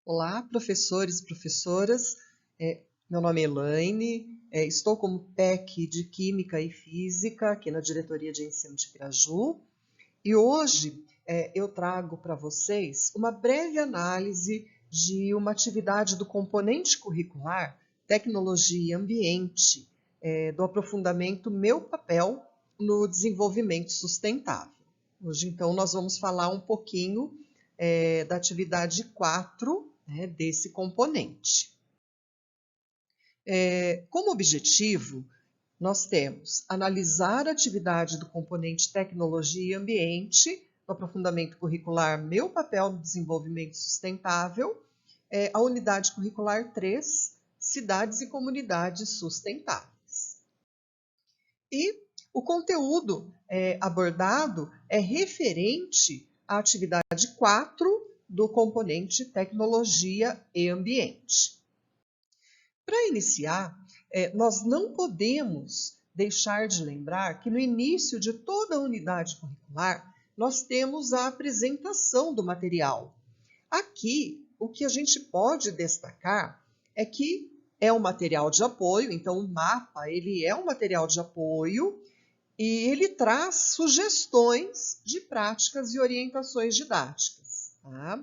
Olá, professores e professoras. Meu nome é Elaine, estou como PEC de Química e Física aqui na Diretoria de Ensino de Piraju e hoje eu trago para vocês uma breve análise de uma atividade do componente curricular Tecnologia e Ambiente, do aprofundamento Meu Papel no Desenvolvimento Sustentável. Hoje, então, nós vamos falar um pouquinho da atividade 4, né, desse componente. Como objetivo, nós temos analisar a atividade do componente Tecnologia e Ambiente, no aprofundamento curricular Meu Papel no Desenvolvimento Sustentável, a unidade curricular 3, Cidades e Comunidades Sustentáveis. E o conteúdo abordado é referente à atividade 4 do componente Tecnologia e Ambiente. Para iniciar, nós não podemos deixar de lembrar que no início de toda a unidade curricular, nós temos a apresentação do material. Aqui, o que a gente pode destacar é que é um material de apoio, então o mapa ele é um material de apoio e ele traz sugestões de práticas e orientações didáticas. Tá?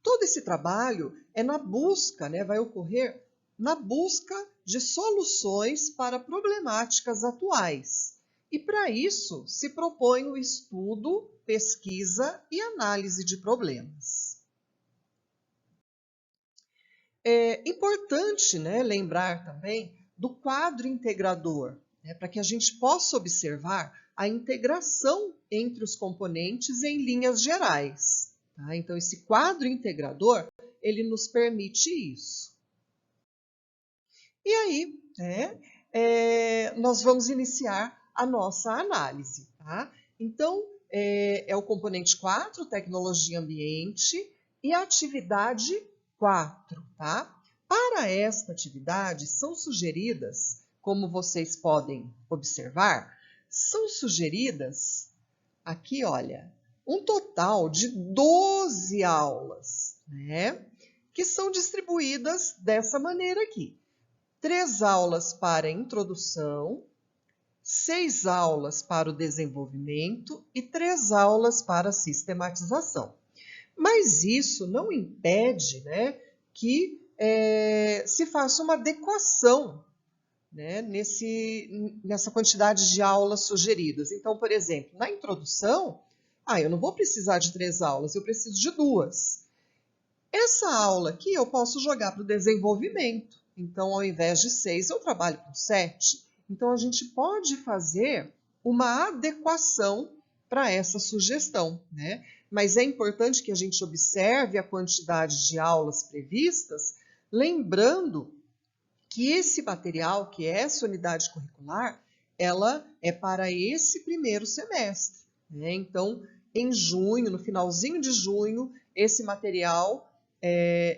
Todo esse trabalho na busca, vai ocorrer na busca de soluções para problemáticas atuais. E para isso se propõe o estudo, pesquisa e análise de problemas. É importante lembrar também do quadro integrador, para que a gente possa observar a integração entre os componentes em linhas gerais. Tá? Então, esse quadro integrador, ele nos permite isso. E aí, nós vamos iniciar a nossa análise. Tá? Então, é o componente 4, Tecnologia e Ambiente, e a atividade 4. Tá? Para esta atividade, são sugeridas, como vocês podem observar, são sugeridas, aqui, olha, um total de 12 aulas, que são distribuídas dessa maneira aqui. 3 aulas para a introdução, 6 aulas para o desenvolvimento e 3 aulas para a sistematização. Mas isso não impede que se faça uma adequação nessa quantidade de aulas sugeridas. Então, por exemplo, na introdução, eu não vou precisar de 3 aulas, eu preciso de 2. Essa aula aqui eu posso jogar para o desenvolvimento. Então, ao invés de 6, eu trabalho com 7. Então, a gente pode fazer uma adequação para essa sugestão, Mas é importante que a gente observe a quantidade de aulas previstas, lembrando que esse material, que é essa unidade curricular, ela é para esse primeiro semestre. Então, em junho, no finalzinho de junho, esse material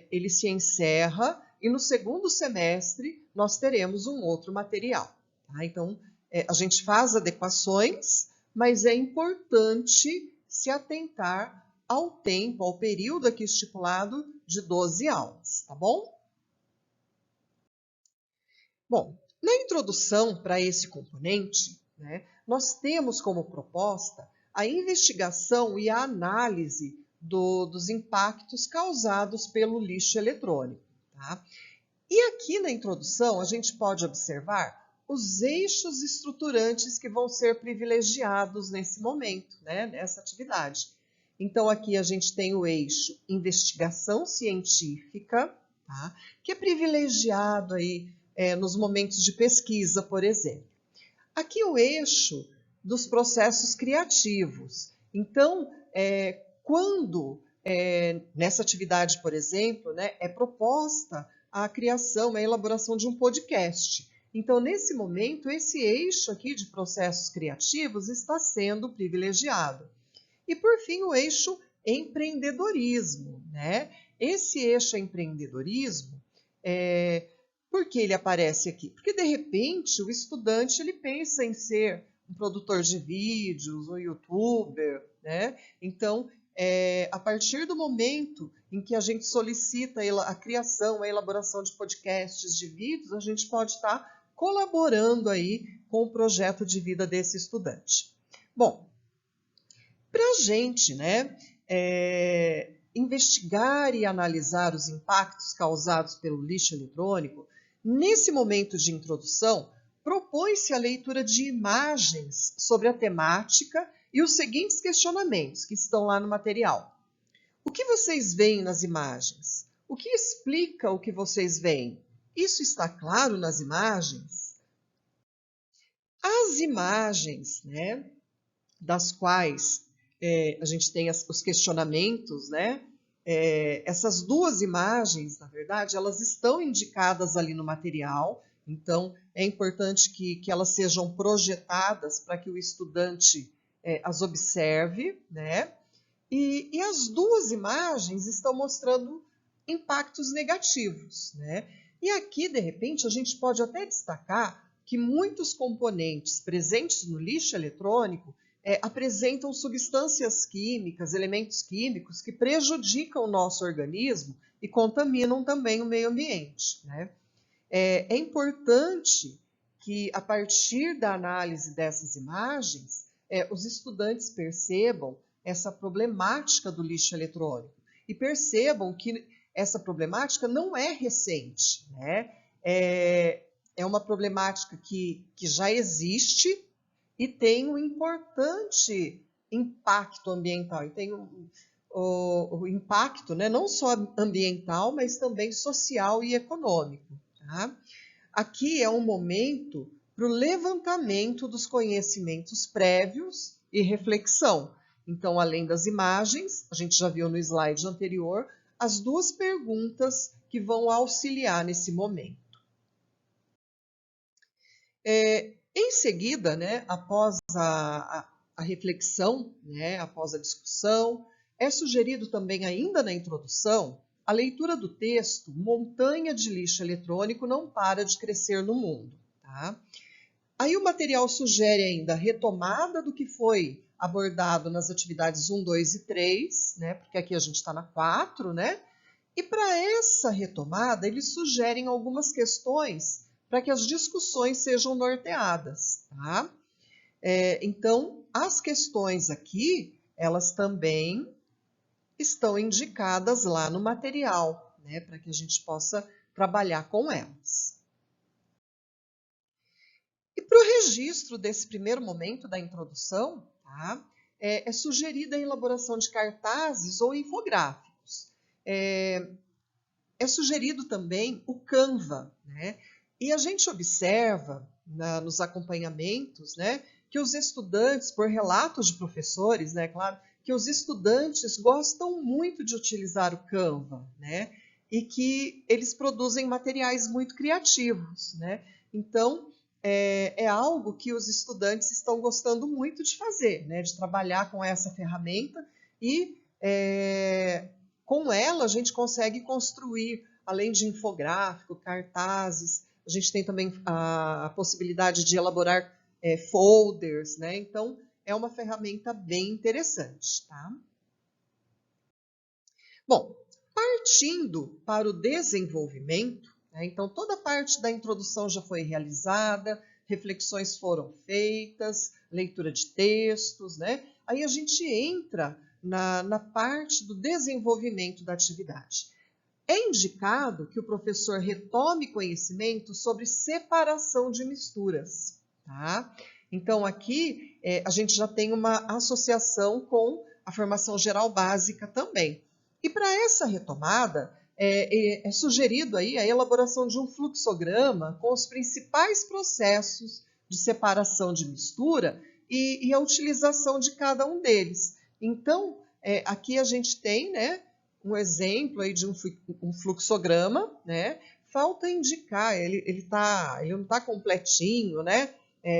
ele se encerra e no segundo semestre nós teremos um outro material. Tá? Então, a gente faz adequações, mas é importante se atentar ao tempo, ao período aqui estipulado de 12 aulas, tá bom? Bom, na introdução para esse componente, nós temos como proposta a investigação e a análise dos impactos causados pelo lixo eletrônico. Tá? E aqui na introdução a gente pode observar os eixos estruturantes que vão ser privilegiados nesse momento, nessa atividade. Então aqui a gente tem o eixo investigação científica, tá? Que é privilegiado aí nos momentos de pesquisa, por exemplo. Aqui o eixo dos processos criativos. Então, quando nessa atividade, por exemplo, é proposta a criação, a elaboração de um podcast. Então, nesse momento, esse eixo aqui de processos criativos está sendo privilegiado. E, por fim, o eixo empreendedorismo. Esse eixo empreendedorismo, por que ele aparece aqui? Porque, de repente, o estudante ele pensa em ser um produtor de vídeos, um youtuber, Então, a partir do momento em que a gente solicita a criação, a elaboração de podcasts, de vídeos, a gente pode estar colaborando aí com o projeto de vida desse estudante. Bom, para a gente, né, investigar e analisar os impactos causados pelo lixo eletrônico, nesse momento de introdução, propõe-se a leitura de imagens sobre a temática e os seguintes questionamentos que estão lá no material. O que vocês veem nas imagens? O que explica o que vocês veem? Isso está claro nas imagens? As imagens, né, das quais a gente tem os questionamentos, né? Essas duas imagens, na verdade, elas estão indicadas ali no material, então é importante que elas sejam projetadas para que o estudante as observe, né? E as duas imagens estão mostrando impactos negativos, né? E aqui, de repente, a gente pode até destacar que muitos componentes presentes no lixo eletrônico apresentam substâncias químicas, elementos químicos que prejudicam o nosso organismo e contaminam também o meio ambiente, né? É importante que, a partir da análise dessas imagens, os estudantes percebam essa problemática do lixo eletrônico e percebam que essa problemática não é recente, né? É uma problemática que já existe e tem um importante impacto ambiental. E tem o impacto, né, não só ambiental, mas também social e econômico. Tá? Aqui é um momento para o levantamento dos conhecimentos prévios e reflexão. Então, além das imagens, a gente já viu no slide anterior, as duas perguntas que vão auxiliar nesse momento. Em seguida, né, após a reflexão, né, após a discussão, é sugerido também, ainda na introdução, a leitura do texto Montanha de Lixo Eletrônico Não Para de Crescer no Mundo. Tá? Aí o material sugere ainda a retomada do que foi abordado nas atividades 1, 2 e 3, né, porque aqui a gente está na 4, né? E para essa retomada, eles sugerem algumas questões para que as discussões sejam norteadas. Tá? Então, as questões aqui, elas também estão indicadas lá no material, né, para que a gente possa trabalhar com elas. E para o registro desse primeiro momento da introdução, tá, é sugerida a elaboração de cartazes ou infográficos. É sugerido também o Canva, né? E a gente observa nos acompanhamentos, né, que os estudantes, por relatos de professores, né, claro, que os estudantes gostam muito de utilizar o Canva, né, e que eles produzem materiais muito criativos, né. Então, é algo que os estudantes estão gostando muito de fazer, né, de trabalhar com essa ferramenta e com ela a gente consegue construir, além de infográfico, cartazes, a gente tem também a possibilidade de elaborar folders, né? Então, é uma ferramenta bem interessante, tá? Bom, partindo para o desenvolvimento, né? Então toda a parte da introdução já foi realizada, reflexões foram feitas, leitura de textos, né? Aí a gente entra na parte do desenvolvimento da atividade. É indicado que o professor retome conhecimento sobre separação de misturas. Tá? Então, aqui a gente já tem uma associação com a formação geral básica também. E para essa retomada, é sugerido aí a elaboração de um fluxograma com os principais processos de separação de mistura e a utilização de cada um deles. Então, aqui a gente tem, né, um exemplo aí de um fluxograma, né? Falta indicar, ele não está completinho, né?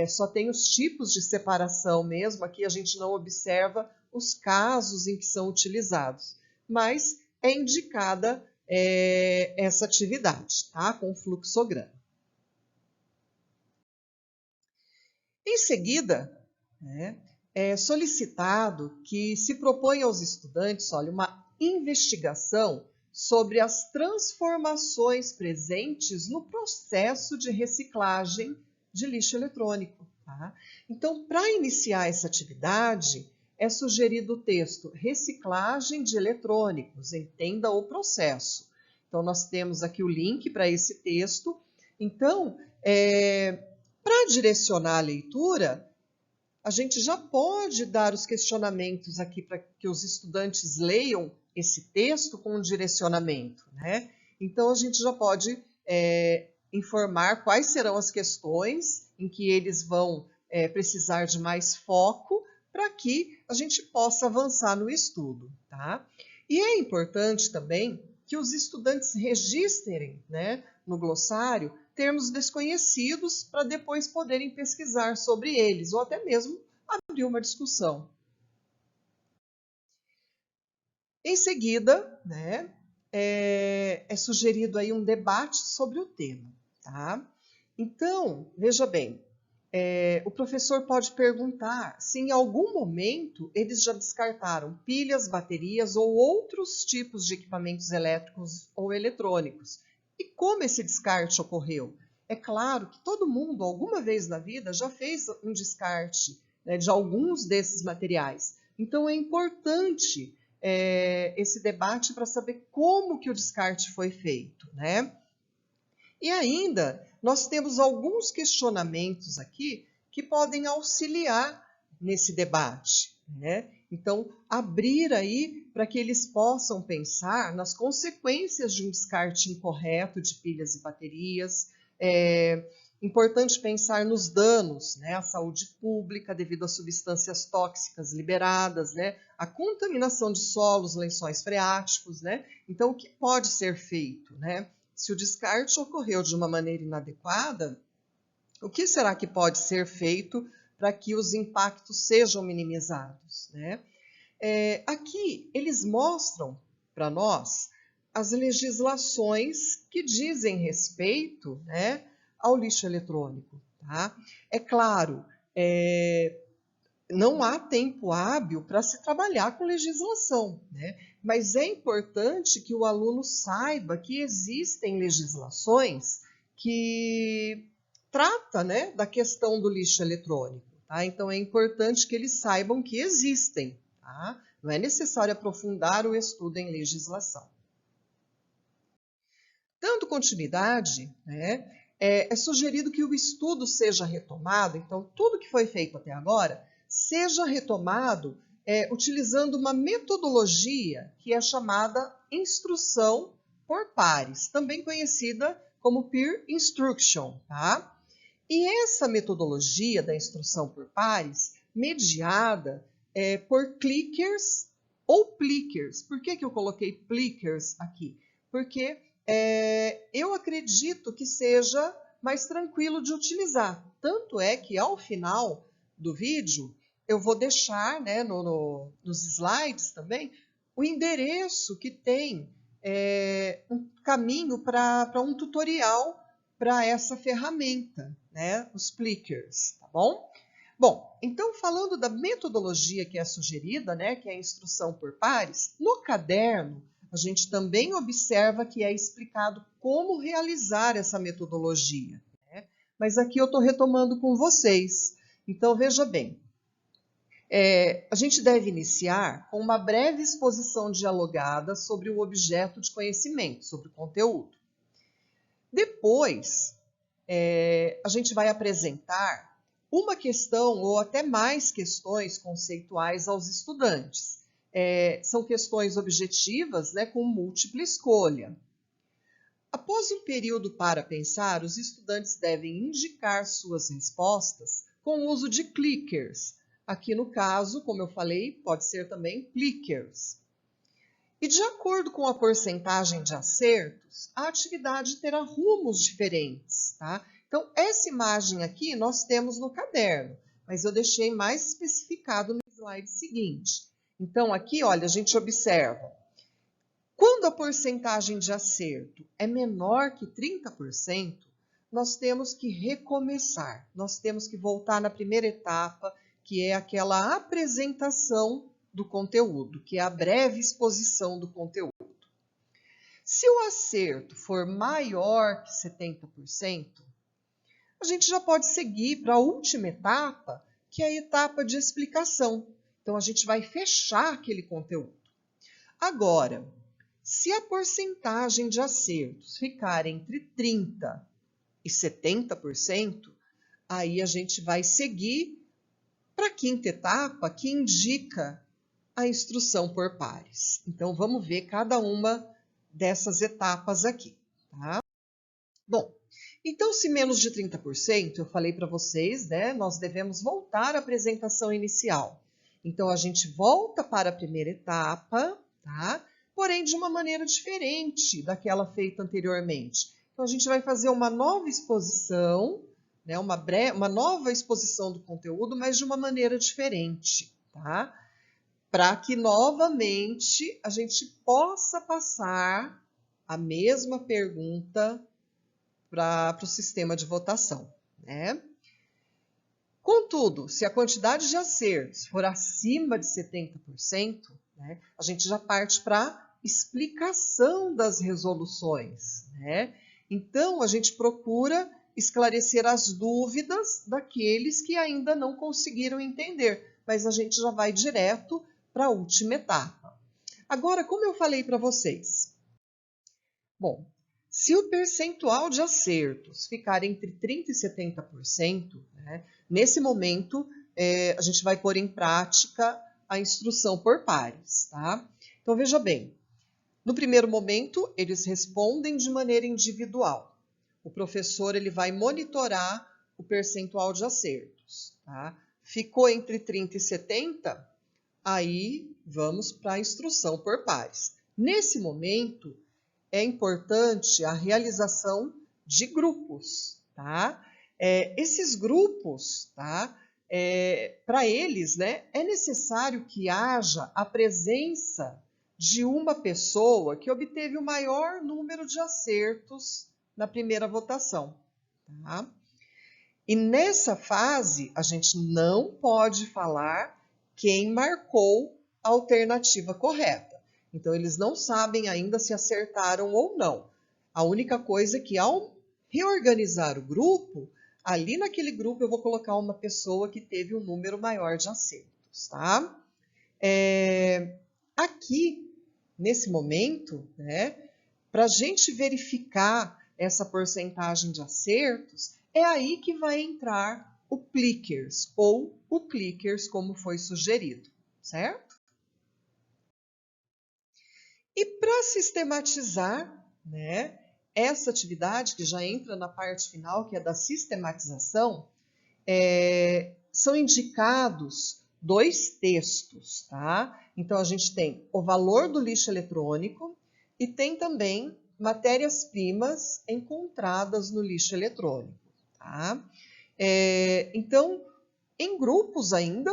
Só tem os tipos de separação mesmo, aqui a gente não observa os casos em que são utilizados, mas é indicada essa atividade, tá? Com o fluxograma. Em seguida, né, é solicitado que se propõe aos estudantes, olha, uma investigação sobre as transformações presentes no processo de reciclagem de lixo eletrônico. Tá? Então, para iniciar essa atividade, é sugerido o texto Reciclagem de Eletrônicos, entenda o processo. Então, nós temos aqui o link para esse texto. Então, para direcionar a leitura, a gente já pode dar os questionamentos aqui para que os estudantes leiam esse texto com um direcionamento, né? Então, a gente já pode informar quais serão as questões em que eles vão precisar de mais foco para que a gente possa avançar no estudo, tá? E é importante também que os estudantes registrem, né, no glossário, termos desconhecidos para depois poderem pesquisar sobre eles ou até mesmo abrir uma discussão. Em seguida, né, é sugerido aí um debate sobre o tema, tá? Então, veja bem, o professor pode perguntar se em algum momento eles já descartaram pilhas, baterias ou outros tipos de equipamentos elétricos ou eletrônicos. E como esse descarte ocorreu? É claro que todo mundo, alguma vez na vida, já fez um descarte, né, de alguns desses materiais. Então, é importante esse debate para saber como que o descarte foi feito, né? E ainda, nós temos alguns questionamentos aqui que podem auxiliar nesse debate, né? Então, abrir aí para que eles possam pensar nas consequências de um descarte incorreto de pilhas e baterias. É importante pensar nos danos, né, à saúde pública devido a substâncias tóxicas liberadas, né, a contaminação de solos, lençóis freáticos, né? Então, o que pode ser feito, né? Se o descarte ocorreu de uma maneira inadequada, o que será que pode ser feito para que os impactos sejam minimizados, né? Aqui eles mostram para nós as legislações que dizem respeito, né, ao lixo eletrônico. Tá? É claro, não há tempo hábil para se trabalhar com legislação, né? Mas é importante que o aluno saiba que existem legislações que tratam, né, da questão do lixo eletrônico. Tá? Então, é importante que eles saibam que existem. Tá? Não é necessário aprofundar o estudo em legislação. Dando continuidade, né, é sugerido que o estudo seja retomado, então, tudo que foi feito até agora seja retomado utilizando uma metodologia que é chamada instrução por pares, também conhecida como peer instruction, tá? E essa metodologia da instrução por pares, mediada por clickers ou plickers. Por que eu coloquei plickers aqui? Porque eu acredito que seja mais tranquilo de utilizar. Tanto é que ao final do vídeo, eu vou deixar, né, nos slides também, o endereço que tem um caminho para um tutorial para essa ferramenta, né, os plickers, tá bom? Bom, então falando da metodologia que é sugerida, né, que é a instrução por pares, no caderno a gente também observa que é explicado como realizar essa metodologia, né? Mas aqui eu estou retomando com vocês. Então veja bem, a gente deve iniciar com uma breve exposição dialogada sobre o objeto de conhecimento, sobre o conteúdo. Depois, a gente vai apresentar uma questão ou até mais questões conceituais aos estudantes. São questões objetivas, né, com múltipla escolha. Após um período para pensar, os estudantes devem indicar suas respostas com o uso de clickers. Aqui no caso, como eu falei, pode ser também plickers. E de acordo com a porcentagem de acertos, a atividade terá rumos diferentes, tá? Então, essa imagem aqui nós temos no caderno, mas eu deixei mais especificado no slide seguinte. Então, aqui, olha, a gente observa. Quando a porcentagem de acerto é menor que 30%, nós temos que recomeçar. Nós temos que voltar na primeira etapa, que é aquela apresentação do conteúdo, que é a breve exposição do conteúdo. Se o acerto for maior que 70%, a gente já pode seguir para a última etapa, que é a etapa de explicação. Então, a gente vai fechar aquele conteúdo. Agora, se a porcentagem de acertos ficar entre 30% e 70%, aí a gente vai seguir para a quinta etapa, que indica a instrução por pares. Então, vamos ver cada uma dessas etapas aqui, tá? Bom, então, se menos de 30%, eu falei para vocês, né, nós devemos voltar à apresentação inicial. Então, a gente volta para a primeira etapa, tá? Porém, de uma maneira diferente daquela feita anteriormente. Então, a gente vai fazer uma nova exposição, né, uma nova exposição do conteúdo, mas de uma maneira diferente, tá? Para que, novamente, a gente possa passar a mesma pergunta para o sistema de votação, né? Contudo, se a quantidade de acertos for acima de 70%, né, a gente já parte para explicação das resoluções, né? Então, a gente procura esclarecer as dúvidas daqueles que ainda não conseguiram entender, mas a gente já vai direto para a última etapa. Agora, como eu falei para vocês, bom, se o percentual de acertos ficar entre 30% e 70%, né, nesse momento a gente vai pôr em prática a instrução por pares, tá? Então, veja bem, no primeiro momento, eles respondem de maneira individual. O professor ele vai monitorar o percentual de acertos, tá? Ficou entre 30% e 70%, aí vamos para a instrução por pares. Nesse momento, é importante a realização de grupos, tá? Esses grupos, tá? Para eles, né, é necessário que haja a presença de uma pessoa que obteve o maior número de acertos na primeira votação, tá? E nessa fase, a gente não pode falar quem marcou a alternativa correta. Então, eles não sabem ainda se acertaram ou não. A única coisa é que, ao reorganizar o grupo, ali naquele grupo eu vou colocar uma pessoa que teve um número maior de acertos, tá? Aqui, nesse momento, né, para a gente verificar essa porcentagem de acertos, é aí que vai entrar o Clickers, ou o Clickers, como foi sugerido, certo? E para sistematizar, né, essa atividade, que já entra na parte final, que é da sistematização, são indicados 2 textos, tá? Então, a gente tem o valor do lixo eletrônico e tem também matérias-primas encontradas no lixo eletrônico, tá? Então, em grupos ainda,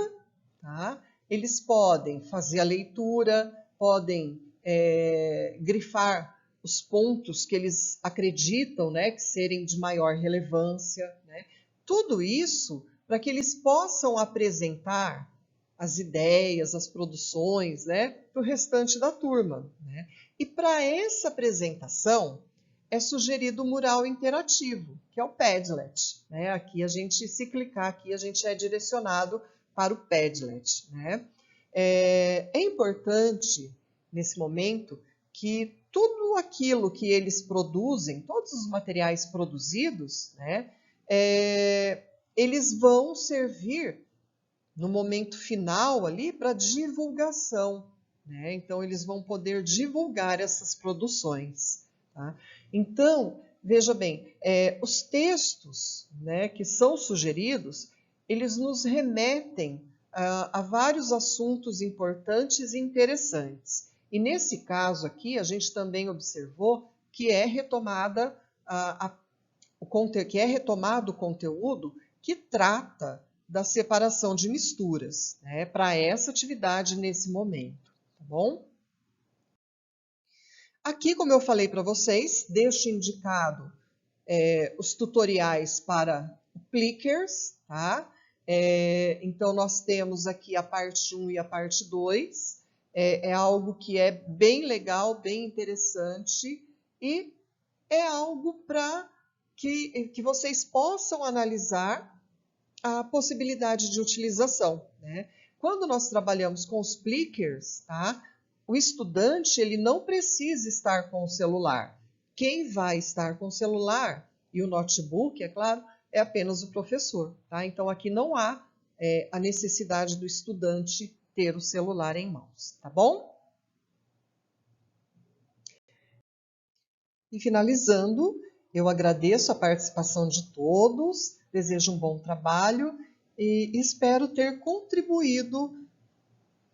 tá? Eles podem fazer a leitura, podem grifar os pontos que eles acreditam, né, que serem de maior relevância, né? Tudo isso para que eles possam apresentar as ideias, as produções, né, para o restante da turma, né? E para essa apresentação é sugerido o mural interativo, que é o Padlet, né? Aqui a gente, se clicar aqui, a gente é direcionado para o Padlet, né? É importante, nesse momento, que tudo aquilo que eles produzem, todos os materiais produzidos, né, eles vão servir no momento final ali para divulgação, né? Então, eles vão poder divulgar essas produções, tá? Então, veja bem, os textos, né, que são sugeridos, eles nos remetem a vários assuntos importantes e interessantes. E nesse caso aqui, a gente também observou que é retomado o conteúdo que trata da separação de misturas, né, para essa atividade nesse momento, tá bom? Aqui, como eu falei para vocês, deixo indicado os tutoriais para o Clickers, tá? Então, nós temos aqui a parte 1 e a parte 2. É algo que é bem legal, bem interessante e é algo para que vocês possam analisar a possibilidade de utilização, né? Quando nós trabalhamos com os plickers, tá? O estudante ele não precisa estar com o celular. Quem vai estar com o celular e o notebook, é claro, é apenas o professor, tá? Então aqui não há a necessidade do estudante ter o celular em mãos, tá bom? E finalizando, eu agradeço a participação de todos, desejo um bom trabalho e espero ter contribuído,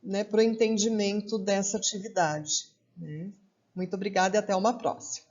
né, para o entendimento dessa atividade, né? Muito obrigada e até uma próxima.